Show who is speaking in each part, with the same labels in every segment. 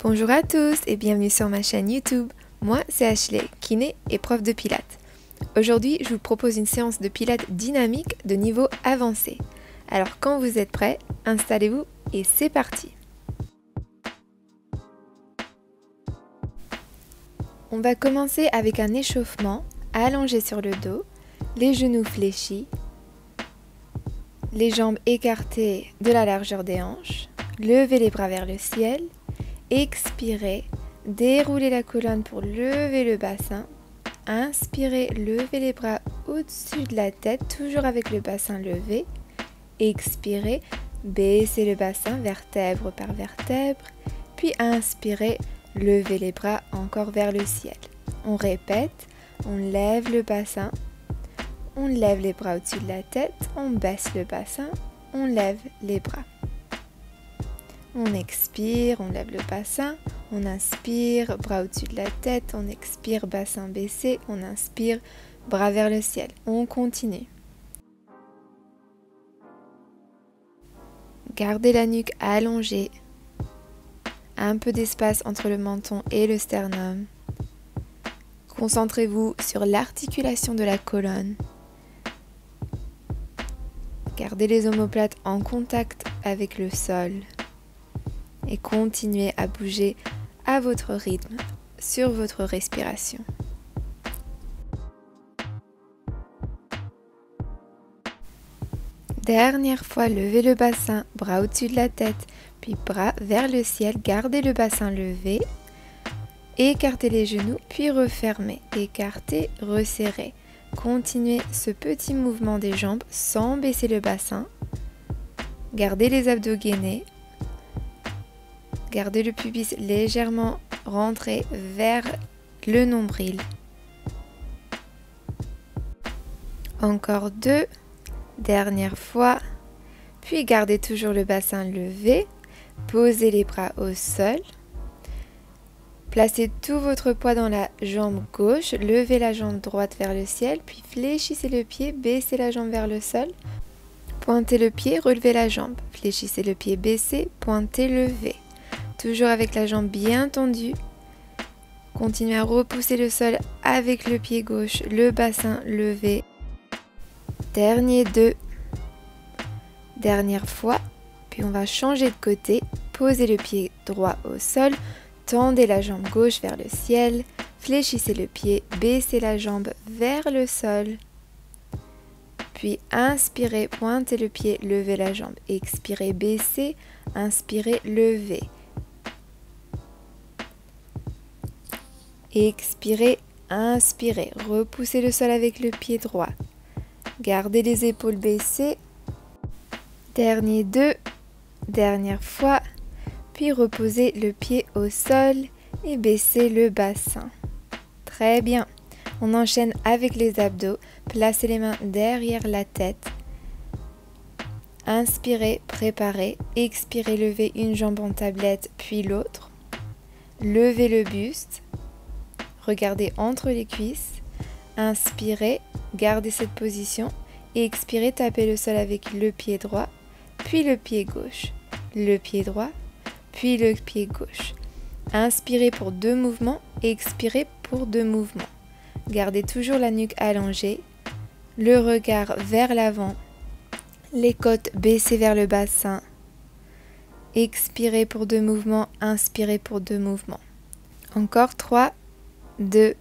Speaker 1: Bonjour à tous et bienvenue sur ma chaîne YouTube. Moi, c'est Ashley, kiné et prof de pilates. Aujourd'hui, je vous propose une séance de pilates dynamique de niveau avancé. Alors quand vous êtes prêts, installez-vous et c'est parti. On va commencer avec un échauffement allongé sur le dos, les genoux fléchis, les jambes écartées de la largeur des hanches, levez les bras vers le ciel, expirez, déroulez la colonne pour lever le bassin, inspirez, levez les bras au-dessus de la tête, toujours avec le bassin levé, expirez, baissez le bassin vertèbre par vertèbre, puis inspirez, levez les bras encore vers le ciel. On répète, on lève le bassin, on lève les bras au-dessus de la tête, on baisse le bassin, on lève les bras. On expire, on lève le bassin, on inspire, bras au-dessus de la tête, on expire, bassin baissé, on inspire, bras vers le ciel. On continue. Gardez la nuque allongée, un peu d'espace entre le menton et le sternum. Concentrez-vous sur l'articulation de la colonne. Gardez les omoplates en contact avec le sol et continuez à bouger à votre rythme sur votre respiration. Dernière fois, levez le bassin, bras au-dessus de la tête, puis bras vers le ciel, gardez le bassin levé, écartez les genoux, puis refermez, écartez, resserrez. Continuez ce petit mouvement des jambes sans baisser le bassin. Gardez les abdos gainés. Gardez le pubis légèrement rentré vers le nombril. Encore deux. Dernière fois. Puis gardez toujours le bassin levé. Posez les bras au sol. Placez tout votre poids dans la jambe gauche, levez la jambe droite vers le ciel, puis fléchissez le pied, baissez la jambe vers le sol, pointez le pied, relevez la jambe, fléchissez le pied, baissez, pointez, levez. Toujours avec la jambe bien tendue, continuez à repousser le sol avec le pied gauche, le bassin levé. Dernier deux. Dernière fois, puis on va changer de côté, posez le pied droit au sol, tendez la jambe gauche vers le ciel, fléchissez le pied, baissez la jambe vers le sol. Puis inspirez, pointez le pied, levez la jambe. Expirez, baissez, inspirez, levez. Expirez, inspirez, repoussez le sol avec le pied droit. Gardez les épaules baissées. Dernier deux, dernière fois. Puis reposez le pied au sol et baissez le bassin. Très bien. On enchaîne avec les abdos. Placez les mains derrière la tête. Inspirez, préparez. Expirez, levez une jambe en tablette puis l'autre. Levez le buste. Regardez entre les cuisses. Inspirez, gardez cette position. Et expirez, tapez le sol avec le pied droit, puis le pied gauche. Le pied droit, puis le pied gauche. Inspirez pour deux mouvements, expirez pour deux mouvements. Gardez toujours la nuque allongée, le regard vers l'avant, les côtes baissées vers le bassin. Expirez pour deux mouvements, inspirez pour deux mouvements. Encore 3, 2,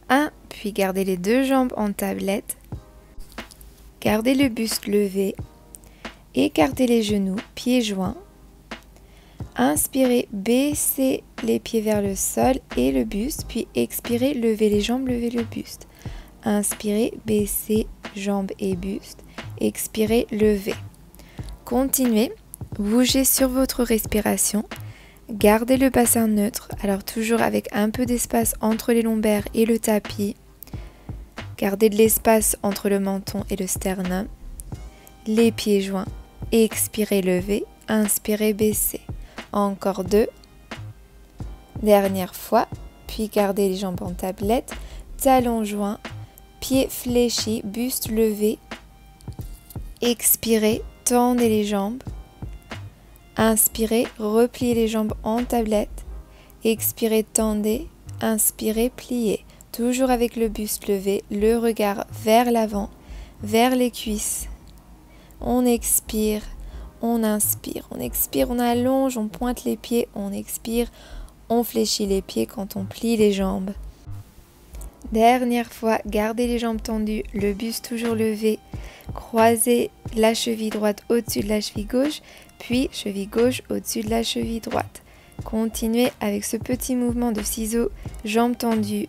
Speaker 1: 1, puis gardez les deux jambes en tablette. Gardez le buste levé, écartez les genoux, pieds joints. Inspirez, baissez les pieds vers le sol et le buste, puis expirez, levez les jambes, levez le buste. Inspirez, baissez jambes et buste. Expirez, levez. Continuez, bougez sur votre respiration. Gardez le bassin neutre, alors toujours avec un peu d'espace entre les lombaires et le tapis. Gardez de l'espace entre le menton et le sternum. Les pieds joints. Expirez, levez. Inspirez, baissez. Encore deux. Dernière fois. Puis gardez les jambes en tablette. Talons joints. Pieds fléchis. Buste levé. Expirez. Tendez les jambes. Inspirez. Repliez les jambes en tablette. Expirez, tendez. Inspirez, pliez. Toujours avec le buste levé, le regard vers l'avant, vers les cuisses. On expire, on inspire, on expire, on allonge, on pointe les pieds, on expire, on fléchit les pieds quand on plie les jambes. Dernière fois, gardez les jambes tendues, le buste toujours levé, croisez la cheville droite au-dessus de la cheville gauche, puis cheville gauche au-dessus de la cheville droite. Continuez avec ce petit mouvement de ciseaux, jambes tendues.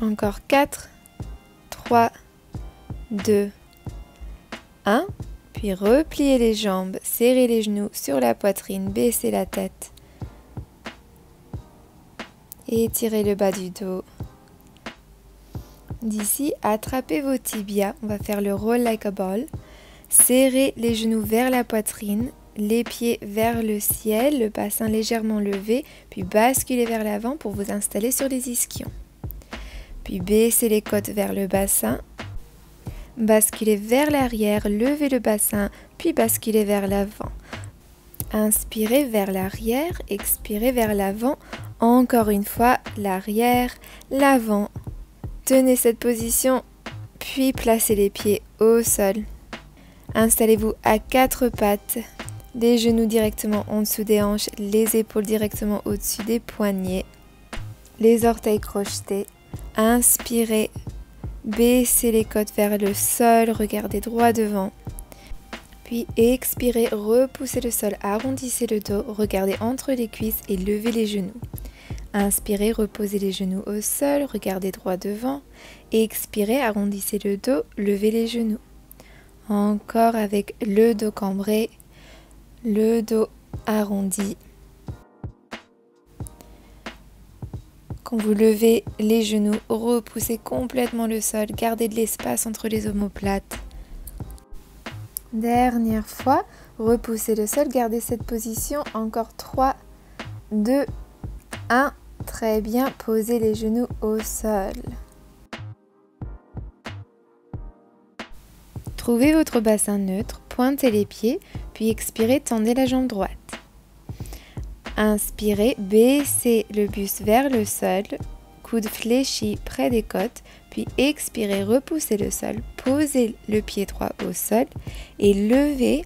Speaker 1: Encore 4, 3, 2, 1. Puis repliez les jambes, serrez les genoux sur la poitrine, baissez la tête. Étirez le bas du dos. D'ici, attrapez vos tibias. On va faire le roll like a ball. Serrez les genoux vers la poitrine, les pieds vers le ciel, le bassin légèrement levé, puis basculez vers l'avant pour vous installer sur les ischions. Puis baissez les côtes vers le bassin. Basculez vers l'arrière, levez le bassin, puis basculez vers l'avant. Inspirez vers l'arrière, expirez vers l'avant. Encore une fois, l'arrière, l'avant. Tenez cette position, puis placez les pieds au sol. Installez-vous à 4 pattes, les genoux directement en dessous des hanches, les épaules directement au-dessus des poignets, les orteils crochetés. Inspirez, baissez les côtes vers le sol, regardez droit devant. Puis expirez, repoussez le sol, arrondissez le dos, regardez entre les cuisses et levez les genoux. Inspirez, reposez les genoux au sol, regardez droit devant. Expirez, arrondissez le dos, levez les genoux. Encore avec le dos cambré, le dos arrondi. Quand vous levez les genoux, repoussez complètement le sol, gardez de l'espace entre les omoplates. Dernière fois, repoussez le sol, gardez cette position, encore 3, 2, 1, très bien, posez les genoux au sol. Trouvez votre bassin neutre, pointez les pieds, puis expirez, tendez la jambe droite. Inspirez, baissez le buste vers le sol, coude fléchi près des côtes, puis expirez, repoussez le sol, posez le pied droit au sol et levez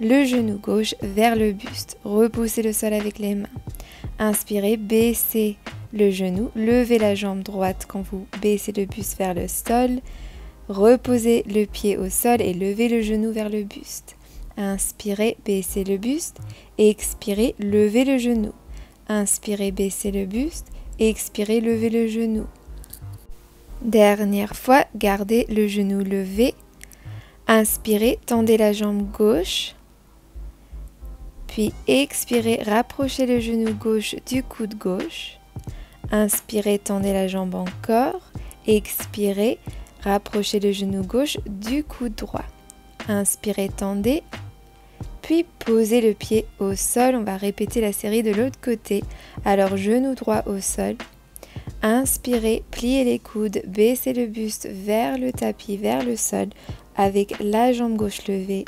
Speaker 1: le genou gauche vers le buste. Repoussez le sol avec les mains. Inspirez, baissez le genou, levez la jambe droite quand vous baissez le buste vers le sol. Reposez le pied au sol et levez le genou vers le buste. Inspirez, baissez le buste. Expirez, levez le genou. Inspirez, baissez le buste. Expirez, levez le genou. Dernière fois, gardez le genou levé. Inspirez, tendez la jambe gauche. Puis expirez, rapprochez le genou gauche du coude gauche. Inspirez, tendez la jambe encore. Expirez, rapprochez le genou gauche du coude droit. Inspirez, tendez. Puis posez le pied au sol. On va répéter la série de l'autre côté. Alors genou droit au sol. Inspirez, pliez les coudes, baissez le buste vers le tapis, vers le sol avec la jambe gauche levée.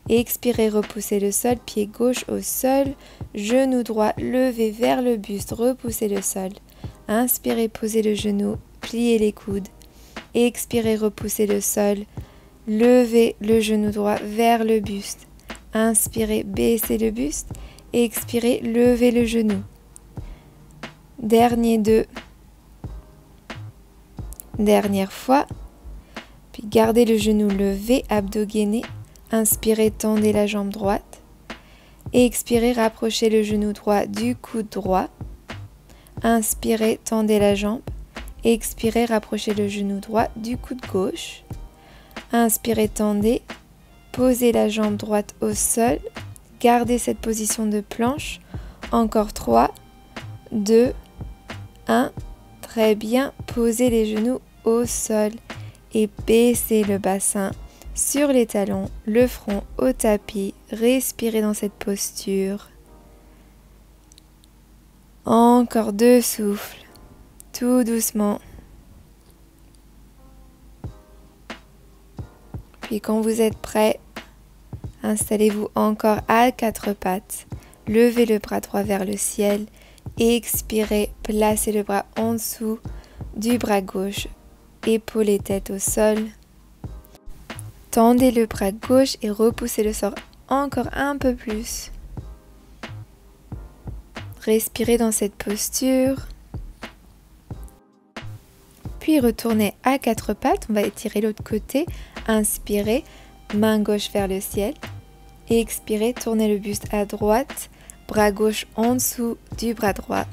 Speaker 1: Expirez, repoussez le sol, pied gauche au sol, genou droit levé vers le buste, repoussez le sol. Inspirez, posez le genou, pliez les coudes. Expirez, repoussez le sol, levez le genou droit vers le buste. Inspirez, baissez le buste. Expirez, levez le genou. Dernier 2. Dernière fois. Puis gardez le genou levé, abdos gainés. Inspirez, tendez la jambe droite. Expirez, rapprochez le genou droit du coude droit. Inspirez, tendez la jambe. Expirez, rapprochez le genou droit du coude gauche. Inspirez, tendez. Posez la jambe droite au sol. Gardez cette position de planche. Encore 3, 2, 1. Très bien. Posez les genoux au sol et baissez le bassin sur les talons, le front au tapis. Respirez dans cette posture. Encore 2 souffles. Tout doucement. Puis quand vous êtes prêt, installez-vous encore à 4 pattes. levez le bras droit vers le ciel. Expirez, placez le bras en dessous du bras gauche, épaules et tête au sol. Tendez le bras gauche et repoussez le sort encore un peu plus. Respirez dans cette posture. Puis retournez à quatre pattes. On va étirer l'autre côté. Inspirez, main gauche vers le ciel. Expirez, tournez le buste à droite. Bras gauche en dessous du bras droit.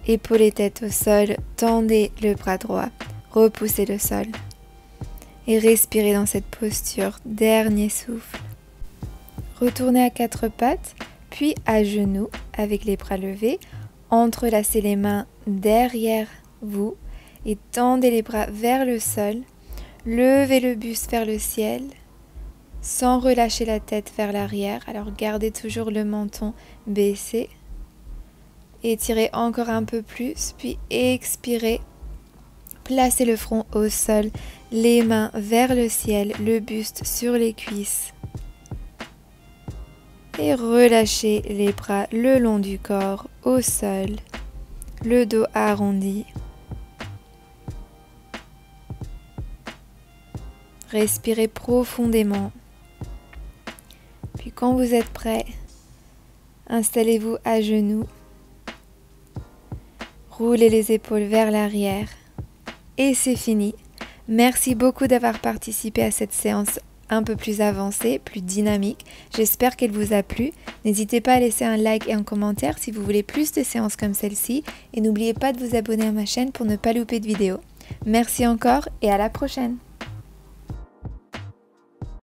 Speaker 1: Épaules et tête au sol. Tendez le bras droit. Repoussez le sol. Et respirez dans cette posture. Dernier souffle. Retournez à quatre pattes, puis à genoux avec les bras levés. Entrelacez les mains derrière vous et tendez les bras vers le sol. Levez le buste vers le ciel sans relâcher la tête vers l'arrière. Alors gardez toujours le menton baissé. Étirez encore un peu plus, puis expirez. Placez le front au sol, les mains vers le ciel, le buste sur les cuisses. Et relâchez les bras le long du corps, au sol, le dos arrondi. Respirez profondément. Puis quand vous êtes prêt, installez-vous à genoux. Roulez les épaules vers l'arrière. Et c'est fini. Merci beaucoup d'avoir participé à cette séance un peu plus avancée, plus dynamique. J'espère qu'elle vous a plu. N'hésitez pas à laisser un like et un commentaire si vous voulez plus de séances comme celle-ci. Et n'oubliez pas de vous abonner à ma chaîne pour ne pas louper de vidéos. Merci encore et à la prochaine.